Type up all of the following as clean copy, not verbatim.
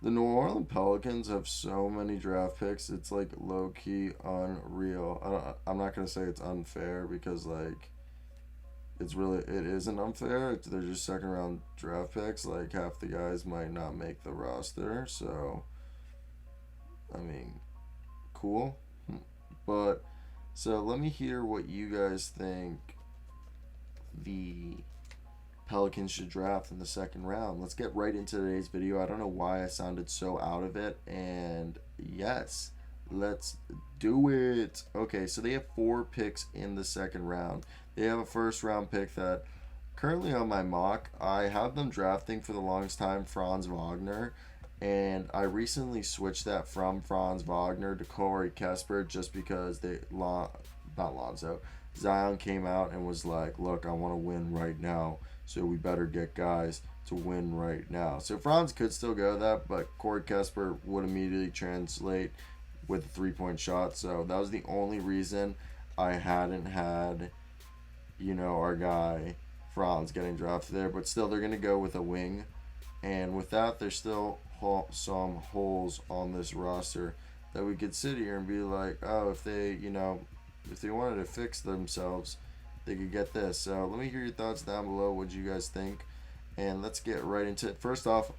The New Orleans Pelicans have so many draft picks. It's like low key unreal. I'm not gonna say it's unfair because like it isn't unfair. They're just second round draft picks. Like half the guys might not make the roster. So I mean, cool. But so let me hear what you guys think the Pelicans should draft in the second round. Let's get right into today's video. I don't know why I sounded so out of it. And yes, let's do it. Okay, so they have 4 picks in the second round. They have a first round pick that currently on my mock, I have them drafting for the longest time Franz Wagner. And I recently switched that from Franz Wagner to Corey Kesper just because not Lonzo, Zion came out and was like, look, I want to win right now. So we better get guys to win right now. So Franz could still go that, but Corey Kesper would immediately translate with a 3 point shot. So that was the only reason I hadn't had, our guy Franz getting drafted there. But still, they're going to go with a wing. And with that, there's still some holes on this roster that we could sit here and be like, oh, if they wanted to fix themselves, they could get this. So let me hear your thoughts down below. What do you guys think? And let's get right into it. First off,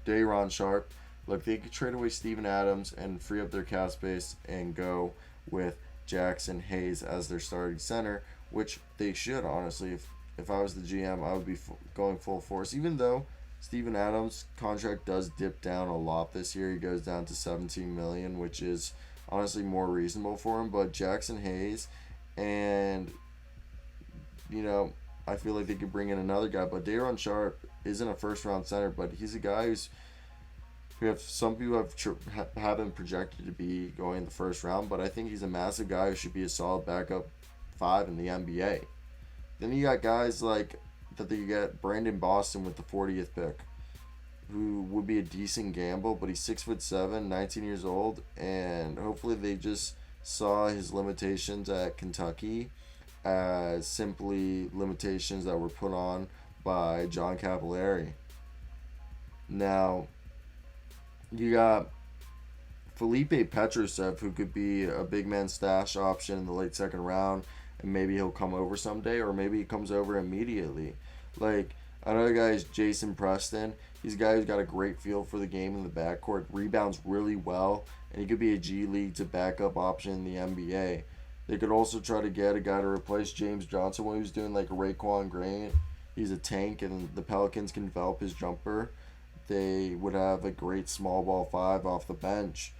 Day'Ron Sharp. Look, they could trade away Steven Adams and free up their cap space and go with Jackson Hayes as their starting center, which they should, honestly. If I was the GM, I would be going full force. Even though Steven Adams' contract does dip down a lot this year. He goes down to 17 million, which is honestly more reasonable for him. But Jackson Hayes and I feel like they could bring in another guy. But Day'Ron Sharp isn't a first round center, but he's a guy who have some people have him projected to be going in the first round. But I think he's a massive guy who should be a solid backup 5 in the NBA. Then you got guys like that they get Brandon Boston with the 40th pick, who would be a decent gamble, but he's 6'7", 19 years old, and hopefully they just saw his limitations at Kentucky as simply limitations that were put on by John Cavallari. Now, you got Felipe Petrusev, who could be a big man stash option in the late second round, and maybe he'll come over someday, or maybe he comes over immediately. Like, another guy is Jason Preston. He's a guy who's got a great feel for the game in the backcourt, rebounds really well, and he could be a G League to backup option in the NBA. They could also try to get a guy to replace James Johnson when he was doing like a Raekwon Grant. He's a tank, and the Pelicans can develop his jumper. They would have a great small ball 5 off the bench.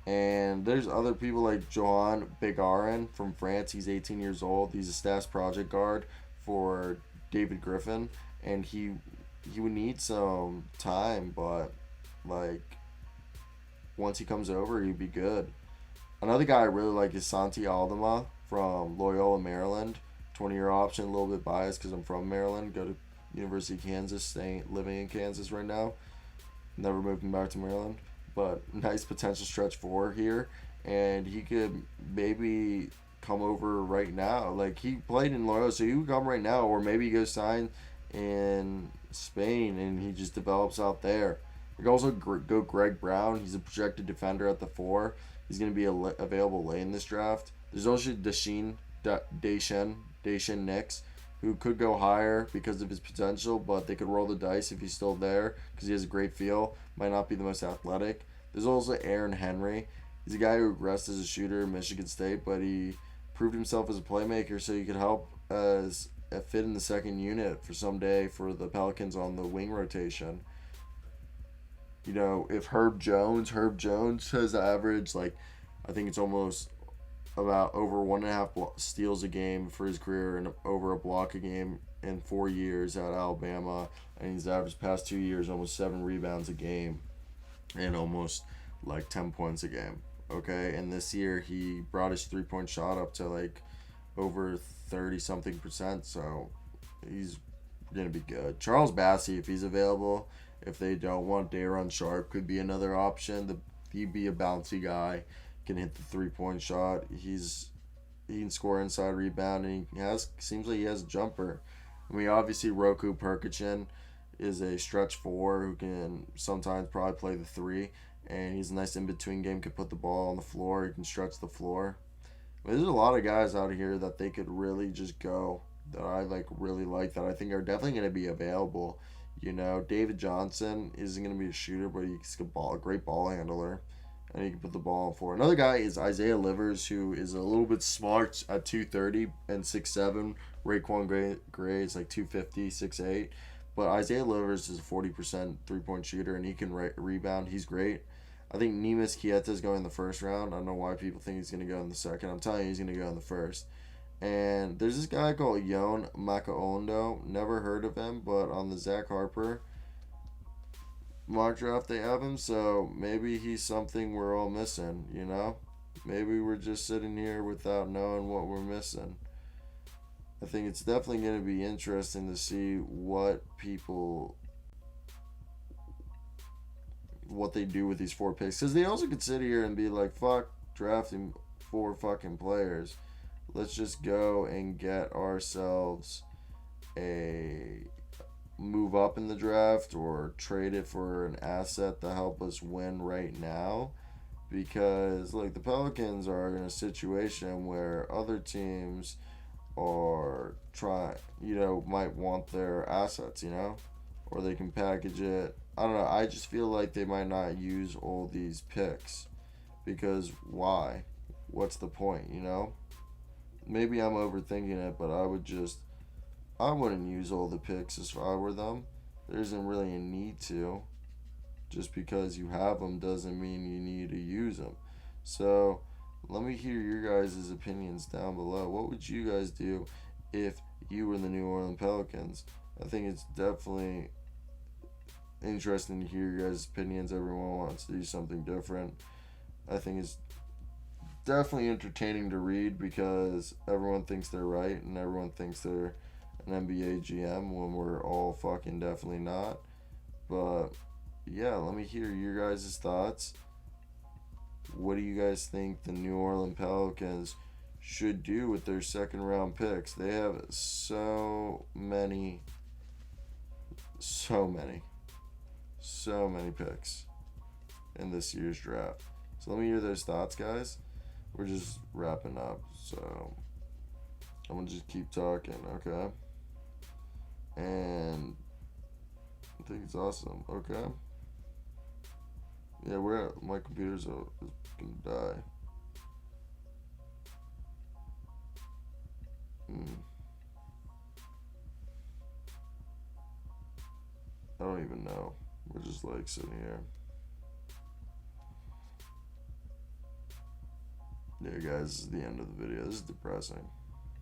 And there's other people like Johan Begarin from France. He's 18 years old. He's a Stats project guard for David Griffin, and he would need some time, but like once he comes over, he'd be good. Another guy I really like is Santi Aldama from Loyola, Maryland. 20-year option, a little bit biased because I'm from Maryland. Go to University of Kansas, living in Kansas right now. Never moving back to Maryland, but nice potential stretch 4 here, and he could maybe come over right now. Like, he played in Loyola, so he would come right now, or maybe he goes sign in Spain and he just develops out there. We could also go Greg Brown. He's a projected defender at the 4. He's going to be available late in this draft. There's also Daishen Nix, who could go higher because of his potential, but they could roll the dice if he's still there because he has a great feel. Might not be the most athletic. There's also Aaron Henry. He's a guy who regressed as a shooter at Michigan State, but he proved himself as a playmaker, so he could help as a fit in the second unit for someday for the Pelicans on the wing rotation. If Herb Jones has averaged, like, I think it's almost about over 1.5 steals a game for his career and over a block a game in 4 years at Alabama, and he's averaged past 2 years almost 7 rebounds a game and almost like 10 points a game. Okay, and this year he brought his 3 point shot up to like over 30 something percent, so he's gonna be good. Charles Bassey, if he's available, if they don't want Day'Ron Sharp, could be another option. He'd be a bouncy guy, can hit the 3 point shot. He can score inside rebound, and seems like he has a jumper. I mean, obviously Roku Perkichin is a stretch four who can sometimes probably play the three, and he's a nice in between game. Can put the ball on the floor. He can stretch the floor. There's a lot of guys out here that they could really just go that I really like that I think are definitely going to be available. David Johnson isn't going to be a shooter, but he's a great ball handler, and he can put the ball on floor. Another guy is Isaiah Livers, who is a little bit smart at 230 and 6'7". Raekwon Gray is like 250, 6'8". But Isaiah Livers is a 40% three-point shooter, and he can rebound. He's great. I think Neemias Queta is going in the first round. I don't know why people think he's going to go in the second. I'm telling you, he's going to go in the first. And there's this guy called Yon Makaondo. Never heard of him, but on the Zach Harper mock draft they have him. So maybe he's something we're all missing, Maybe we're just sitting here without knowing what we're missing. I think it's definitely going to be interesting to see what they do with these 4 picks. Because they also could sit here and be like, fuck drafting 4 fucking players. Let's just go and get ourselves a move up in the draft or trade it for an asset to help us win right now. Because, the Pelicans are in a situation where other teams are might want their assets, or they can package it. I don't know. I just feel like they might not use all these picks because why? What's the point, Maybe I'm overthinking it, but I wouldn't use all the picks if I were them. There isn't really a need to. Just because you have them doesn't mean you need to use them. So let me hear your guys' opinions down below. What would you guys do if you were the New Orleans Pelicans? I think it's definitely interesting to hear your guys' opinions. Everyone wants to do something different. I think it's definitely entertaining to read because everyone thinks they're right and everyone thinks they're an NBA GM when we're all fucking definitely not. But yeah, let me hear your guys' thoughts. What do you guys think the New Orleans Pelicans should do with their second round picks? They have so many picks in this year's draft. So let me hear those thoughts, guys. We're just wrapping up, so I'm gonna just keep talking, okay? And I think it's awesome, okay? Yeah, my computer's gonna die. I don't even know. We're just sitting here. Yeah, guys, this is the end of the video. This is depressing.